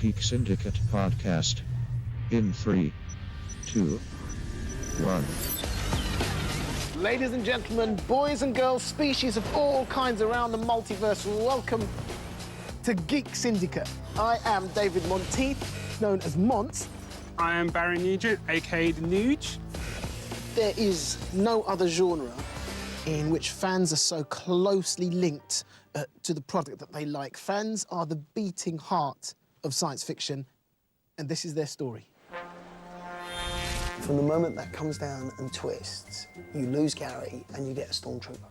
Geek Syndicate podcast. In 3, 2, 1. Ladies and gentlemen, boys and girls, species of all kinds around the multiverse, welcome to Geek Syndicate. I am David Monteith, known as Mont. I am Barry Nugent, aka The Nuge. There is no other genre in which fans are so closely linked to the product that they like. Fans are the beating heart of science fiction, and this is their story. From the moment that comes down and twists, you lose Gary and you get a stormtrooper.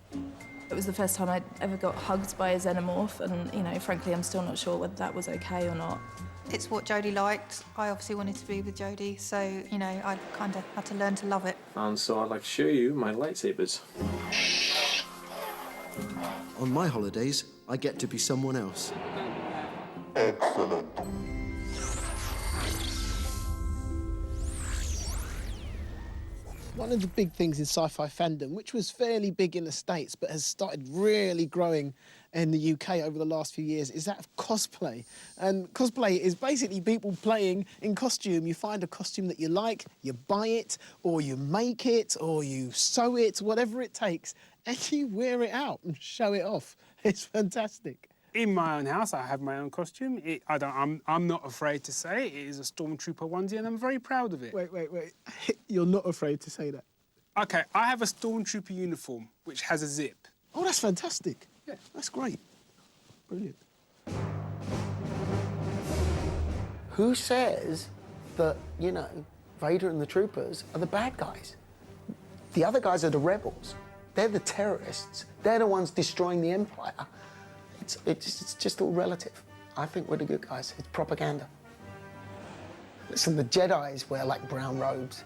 It was the first time I'd ever got hugged by a xenomorph, and, you know, frankly, I'm still not sure whether that was okay or not. It's what Jodie liked. I obviously wanted to be with Jodie, so, you know, I kind of had to learn to love it. And so I'd like to show you my lightsabers. On my holidays, I get to be someone else. Excellent. One of the big things in sci-fi fandom, which was fairly big in the States but has started really growing in the UK over the last few years, is that of cosplay. And cosplay is basically people playing in costume. You find a costume that you like, you buy it, or you make it, or you sew it, whatever it takes, and you wear it out and show it off. It's fantastic. In my own house, I have my own costume. I'm not afraid to say it is a Stormtrooper onesie, and I'm very proud of it. Wait. You're not afraid to say that? OK, I have a Stormtrooper uniform, which has a zip. Oh, that's fantastic. Yeah. That's great. Brilliant. Who says that, you know, Vader and the troopers are the bad guys? The other guys are the rebels. They're the terrorists. They're the ones destroying the Empire. It's just all relative. I think we're the good guys. It's propaganda. Listen, the Jedis wear, like, brown robes.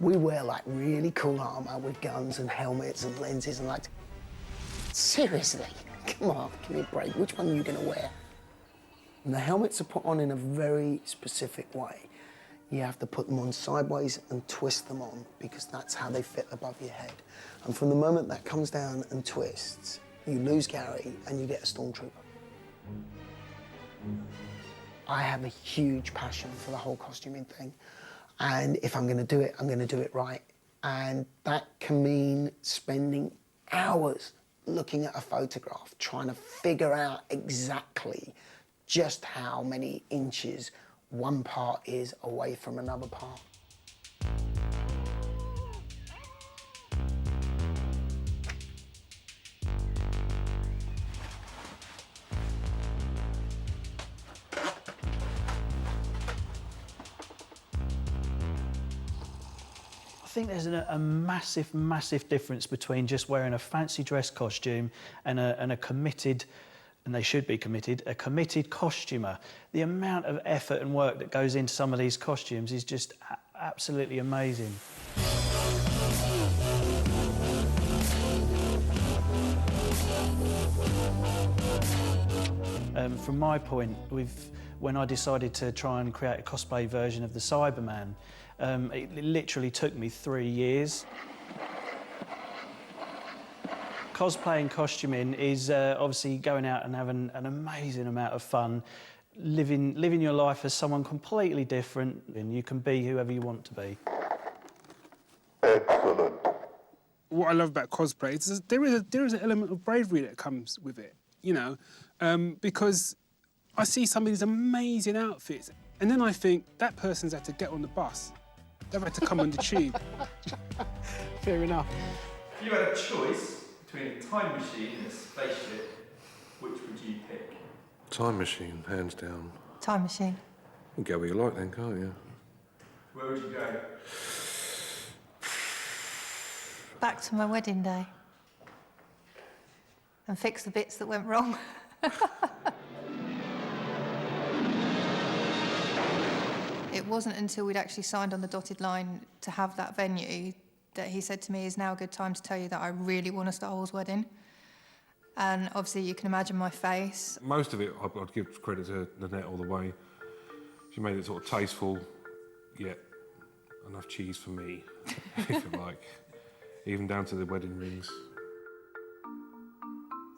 We wear, like, really cool armour with guns and helmets and lenses and, like... Seriously? Come on, give me a break. Which one are you going to wear? And the helmets are put on in a very specific way. You have to put them on sideways and twist them on, because that's how they fit above your head. And from the moment that comes down and twists, you lose Gary and you get a stormtrooper. I have a huge passion for the whole costuming thing. And if I'm going to do it, I'm going to do it right. And that can mean spending hours looking at a photograph, trying to figure out exactly just how many inches one part is away from another part. I think there's a massive difference between just wearing a fancy dress costume and a committed, and they should be committed, a committed costumer. The amount of effort and work that goes into some of these costumes is just absolutely amazing. From my point, when I decided to try and create a cosplay version of the Cyberman, it literally took me 3 years. Cosplay and costuming is obviously going out and having an amazing amount of fun, living your life as someone completely different, and you can be whoever you want to be. Excellent. What I love about cosplay is there is an element of bravery that comes with it, you know, because I see some of these amazing outfits, and then I think that person's had to get on the bus. They've had to come on the tube. Fair enough. If you had a choice between a time machine and a spaceship, which would you pick? Time machine, hands down. Time machine. You can go where you like then, can't you? Where would you go? Back to my wedding day. And fix the bits that went wrong. It wasn't until we'd actually signed on the dotted line to have that venue that he said to me, "Is now a good time to tell you that I really want a Star Wars wedding." And obviously you can imagine my face. Most of it, I'd give credit to Nanette all the way. She made it sort of tasteful, yet enough cheese for me, if you like. Even down to the wedding rings.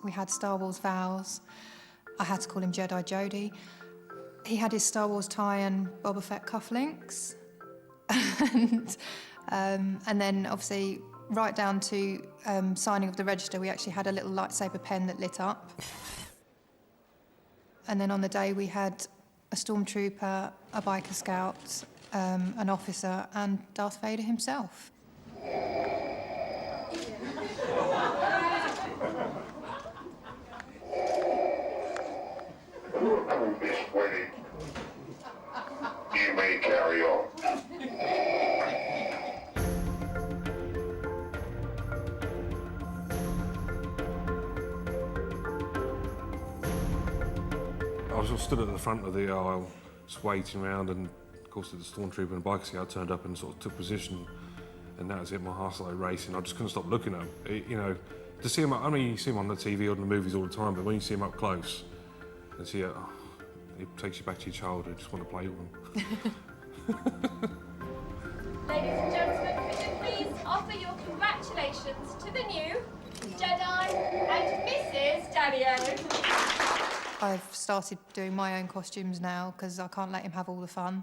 We had Star Wars vows. I had to call him Jedi Jody. He had his Star Wars tie and Boba Fett cufflinks. And then, obviously, right down to signing of the register, we actually had a little lightsaber pen that lit up. And then on the day, we had a stormtrooper, a biker scout, an officer, and Darth Vader himself. Miss Winnie, you may carry on. I was stood at the front of the aisle, just waiting around, and of course the stormtrooper and biker scout turned up and sort of took position, and that was it. My heart started racing. I just couldn't stop looking at him. You know, to see him. I mean, you see him on the TV or in the movies all the time, but when you see him up close, and see it, it takes you back to your childhood. Just want to play with him. Ladies and gentlemen, could you please offer your congratulations to the new Jedi and Mrs. Daddy-O. I've started doing my own costumes now because I can't let him have all the fun.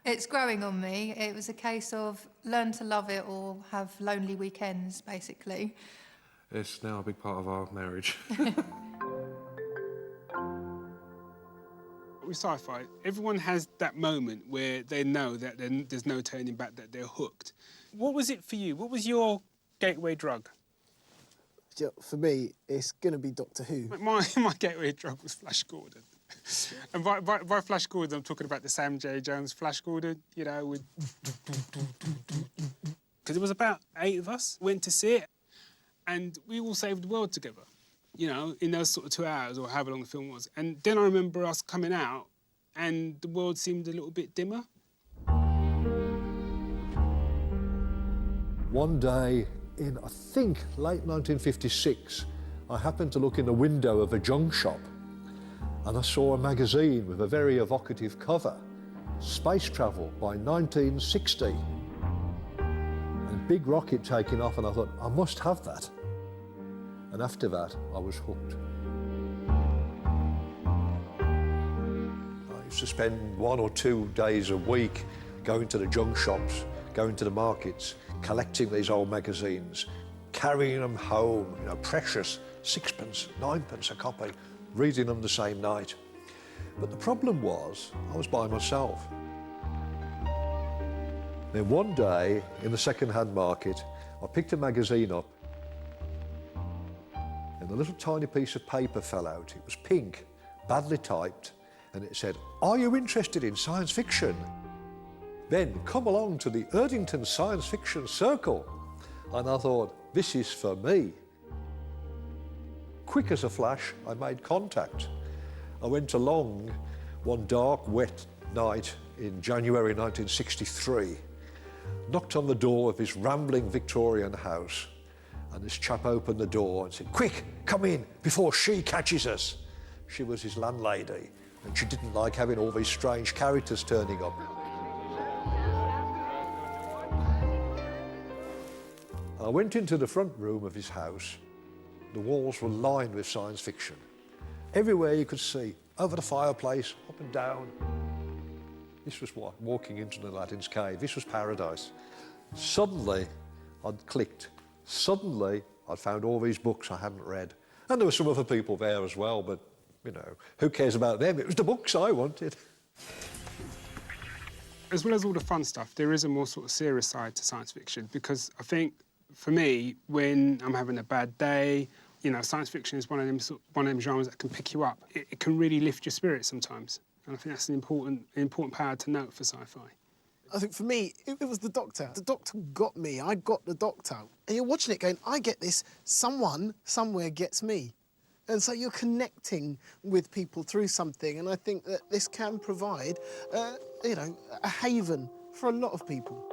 It's growing on me. It was a case of learn to love it or have lonely weekends, basically. It's now a big part of our marriage. With Sci-Fi, everyone has that moment where they know that there's no turning back, that they're hooked. What was it for you? What was your gateway drug? For me, it's going to be Doctor Who. My gateway drug was Flash Gordon. And by Flash Gordon, I'm talking about the Sam J. Jones Flash Gordon, you know, with... Because it was about 8 of us went to see it, and we all saved the world together, you know, in those sort of 2 hours or however long the film was. And then I remember us coming out, and the world seemed a little bit dimmer. One day in, I think, late 1956, I happened to look in the window of a junk shop and I saw a magazine with a very evocative cover, Space Travel by 1960. And big rocket taking off, and I thought, I must have that. And after that, I was hooked. I used to spend 1 or 2 days a week going to the junk shops, going to the markets, collecting these old magazines, carrying them home, you know, precious, 6pence, 9pence a copy, reading them the same night. But the problem was, I was by myself. Then one day, in the second-hand market, I picked a magazine up, and a little tiny piece of paper fell out. It was pink, badly typed, and it said, "Are you interested in science fiction? Then come along to the Erdington Science Fiction Circle." And I thought, this is for me. Quick as a flash, I made contact. I went along one dark, wet night in January 1963, knocked on the door of his rambling Victorian house, and this chap opened the door and said, "Quick, come in before she catches us." She was his landlady, and she didn't like having all these strange characters turning up. I went into the front room of his house. The walls were lined with science fiction. Everywhere you could see, over the fireplace, up and down. This was what? Walking into the Aladdin's cave. This was paradise. Suddenly, I'd clicked. Suddenly, I'd found all these books I hadn't read. And there were some other people there as well, but, you know, who cares about them? It was the books I wanted. As well as all the fun stuff, there is a more sort of serious side to science fiction, because I think, for me, when I'm having a bad day, you know, science fiction is one of them genres that can pick you up. It can really lift your spirits sometimes, and I think that's an important power to note for sci-fi. I think for me, it was the Doctor. The Doctor got me. I got the Doctor. And you're watching it going, I get this. Someone, somewhere gets me. And so you're connecting with people through something, and I think that this can provide, you know, a haven for a lot of people.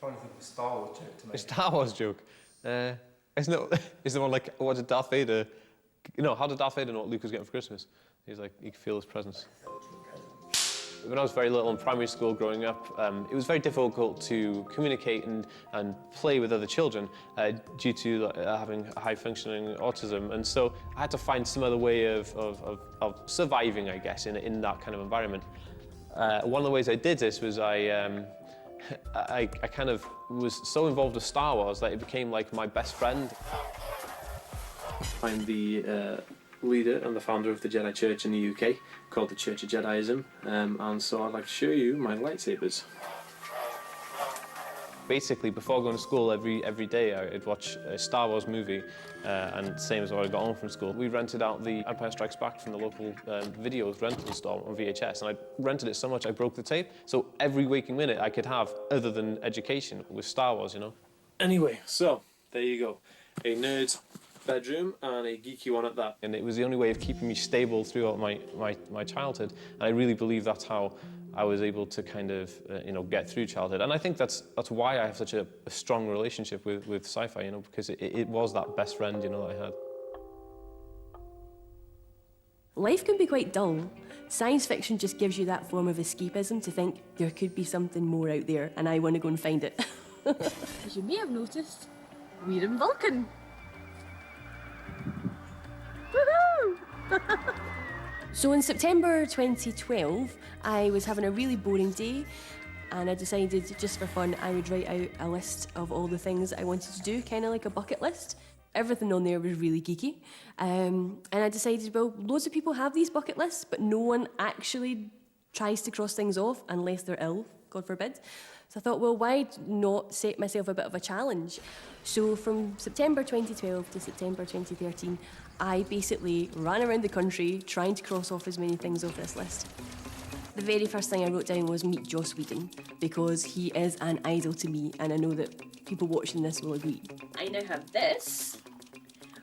I'm trying to think of a Star Wars joke to make. A Star Wars joke? Isn't it one like, what did Darth Vader... No, how did Darth Vader know what Luke was getting for Christmas? He's like, he could feel his presence. When I was very little in primary school growing up, it was very difficult to communicate and play with other children due to having high-functioning autism. And so I had to find some other way of surviving, I guess, in that kind of environment. One of the ways I did this was I kind of was so involved with Star Wars that it became like my best friend. I'm the leader and the founder of the Jedi Church in the UK, called the Church of Jediism, and so I'd like to show you my lightsabers. Basically, before going to school every day, I'd watch a Star Wars movie, and same as when I got home from school. We rented out the Empire Strikes Back from the local videos rental store on VHS, and I rented it so much I broke the tape. So every waking minute I could have, other than education, was Star Wars, you know. Anyway, so there you go, a nerd's bedroom and a geeky one at that. And it was the only way of keeping me stable throughout my childhood, and I really believe that's how I was able to kind of, get through childhood. And I think that's why I have such a strong relationship with Sci-Fi, because it was that best friend, that I had. Life can be quite dull. Science fiction just gives you that form of escapism to think there could be something more out there and I want to go and find it. As you may have noticed, we're in Vulcan. Woohoo! So in September 2012, I was having a really boring day and I decided, just for fun, I would write out a list of all the things I wanted to do, kind of like a bucket list. Everything on there was really geeky. And I decided, well, loads of people have these bucket lists, but no one actually tries to cross things off unless they're ill, God forbid. So I thought, well, why not set myself a bit of a challenge? So from September 2012 to September 2013, I basically ran around the country trying to cross off as many things off this list. The very first thing I wrote down was meet Joss Whedon, because he is an idol to me, and I know that people watching this will agree. I now have this,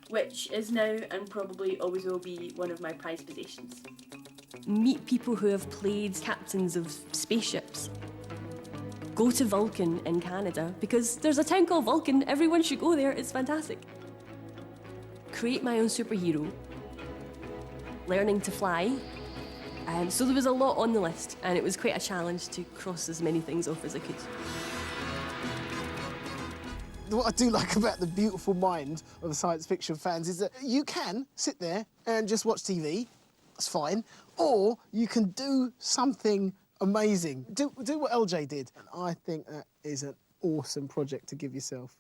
which is now and probably always will be one of my prized possessions. Meet people who have played captains of spaceships. Go to Vulcan in Canada, because there's a town called Vulcan. Everyone should go there. It's fantastic. Create my own superhero. Learning to fly. So there was a lot on the list, and it was quite a challenge to cross as many things off as I could. What I do like about the beautiful mind of the science fiction fans is that you can sit there and just watch TV, that's fine, or you can do something amazing. Do what LJ did. And I think that is an awesome project to give yourself.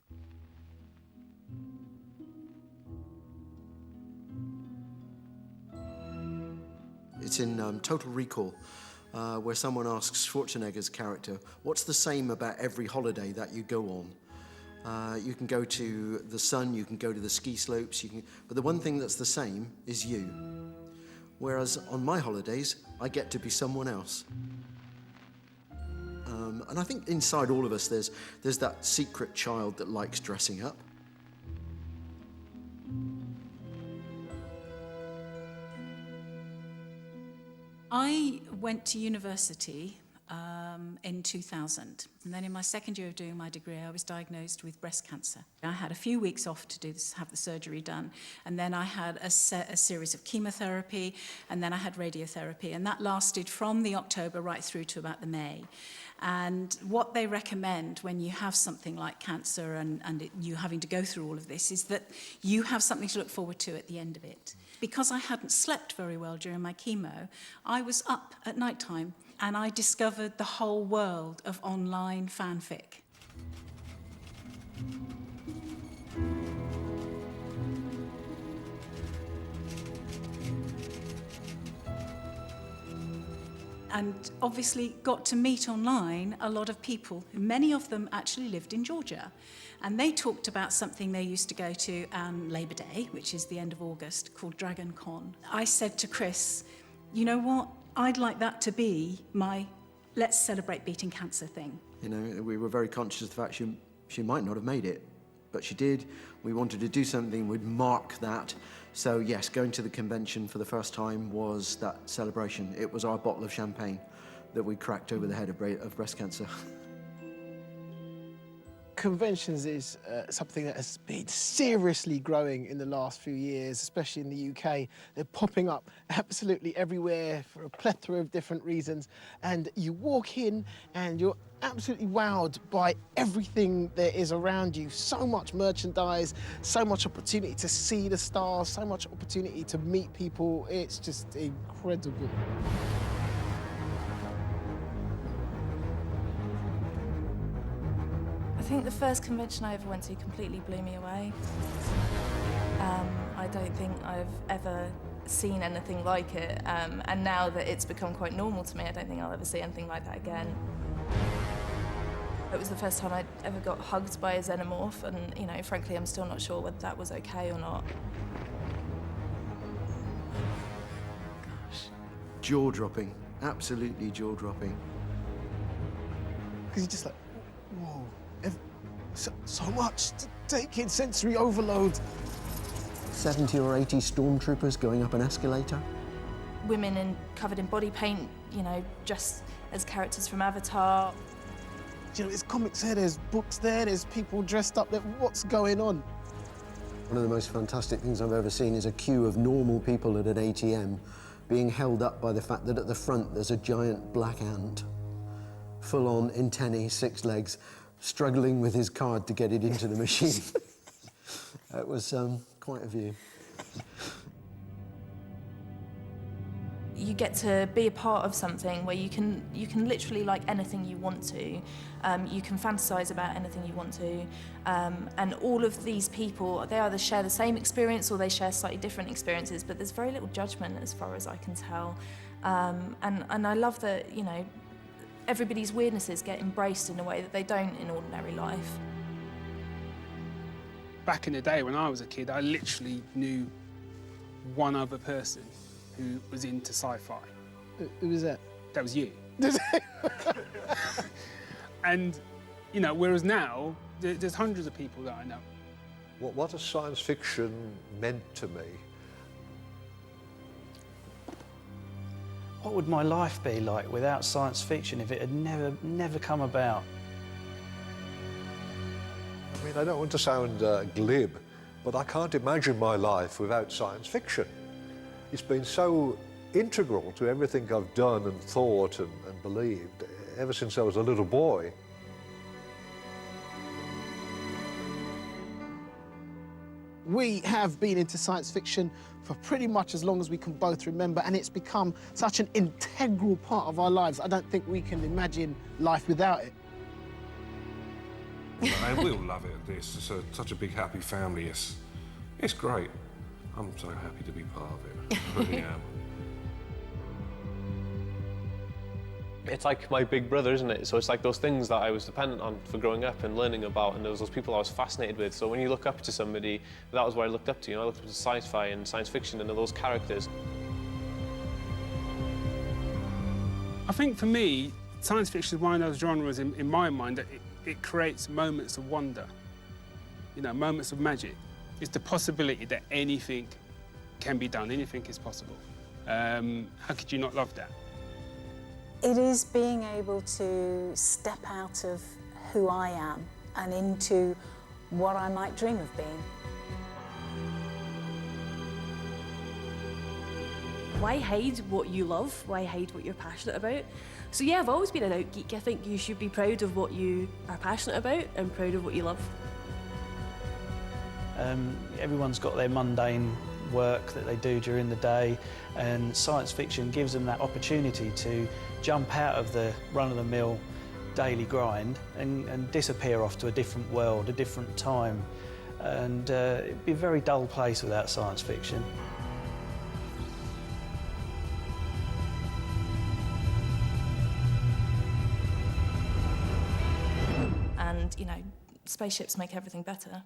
It's in Total Recall, where someone asks Schwarzenegger's character, what's the same about every holiday that you go on? You can go to the sun, you can go to the ski slopes, but the one thing that's the same is you. Whereas on my holidays, I get to be someone else. And I think inside all of us, there's that secret child that likes dressing up. I went to university in 2000, and then in my second year of doing my degree, I was diagnosed with breast cancer. I had a few weeks off to do this, have the surgery done, and then I had a series of chemotherapy, and then I had radiotherapy, and that lasted from the October right through to about the May. And what they recommend when you have something like cancer and you having to go through all of this is that you have something to look forward to at the end of it. Because I hadn't slept very well during my chemo, I was up at night time and I discovered the whole world of online fanfic. And obviously got to meet online a lot of people. Many of them actually lived in Georgia. And they talked about something they used to go to on Labour Day, which is the end of August, called Dragon Con. I said to Chris, you know what? I'd like that to be my let's celebrate beating cancer thing. You know, we were very conscious of the fact she might not have made it, but she did. We wanted to do something, we'd mark that. So yes, going to the convention for the first time was that celebration. It was our bottle of champagne that we cracked over the head of breast cancer. conventions is something that has been seriously growing in the last few years, especially in the UK. They're popping up absolutely everywhere for a plethora of different reasons. And you walk in and you're absolutely wowed by everything there is around you. So much merchandise, so much opportunity to see the stars, so much opportunity to meet people. It's just incredible. I think the first convention I ever went to completely blew me away. I don't think I've ever seen anything like it, and now that it's become quite normal to me, I don't think I'll ever see anything like that again. It was the first time I'd ever got hugged by a xenomorph, and, you know, frankly, I'm still not sure whether that was okay or not. Jaw-dropping, absolutely jaw-dropping. Because you're just like, whoa, so much to take in, sensory overload. 70 or 80 stormtroopers going up an escalator. Women covered in body paint, you know, dressed as characters from Avatar. You know, there's comics here, there's books there, there's people dressed up there. What's going on? One of the most fantastic things I've ever seen is a queue of normal people at an ATM being held up by the fact that at the front there's a giant black ant, full-on antennae, 6 legs, struggling with his card to get it into the machine. It was quite a view. You get to be a part of something where you can literally like anything you want to. You can fantasize about anything you want to. And all of these people, they either share the same experience or they share slightly different experiences, but there's very little judgment as far as I can tell. And I love that, you know, everybody's weirdnesses get embraced in a way that they don't in ordinary life. Back in the day when I was a kid, I literally knew one other person who was into sci-fi. Who was that? That was you. And, you know, whereas now, there's hundreds of people that I know. What has science fiction meant to me? What would my life be like without science fiction if it had never come about? I mean, I don't want to sound glib, but I can't imagine my life without science fiction. It's been so integral to everything I've done and thought and believed ever since I was a little boy. We have been into science fiction for pretty much as long as we can both remember, and it's become such an integral part of our lives. I don't think we can imagine life without it. And we all love it, this. It's such a big, happy family. It's great. I'm so happy to be part of it. I really am. It's like my big brother, isn't it? So it's like those things that I was dependent on for growing up and learning about, and there was those people I was fascinated with. So when you look up to somebody, that was what I looked up to. You know, I looked up to sci-fi and science fiction and those characters. I think for me, science fiction is one of those genres in my mind that it creates moments of wonder, you know, moments of magic. It's the possibility that anything can be done, anything is possible. How could you not love that? It is being able to step out of who I am and into what I might dream of being. Why hide what you love? Why hide what you're passionate about? So yeah, I've always been an out geek. I think you should be proud of what you are passionate about and proud of what you love. Everyone's got their mundane work that they do during the day, and science fiction gives them that opportunity to jump out of the run-of-the-mill daily grind and disappear off to a different world, a different time. And it'd be a very dull place without science fiction. And, you know, spaceships make everything better.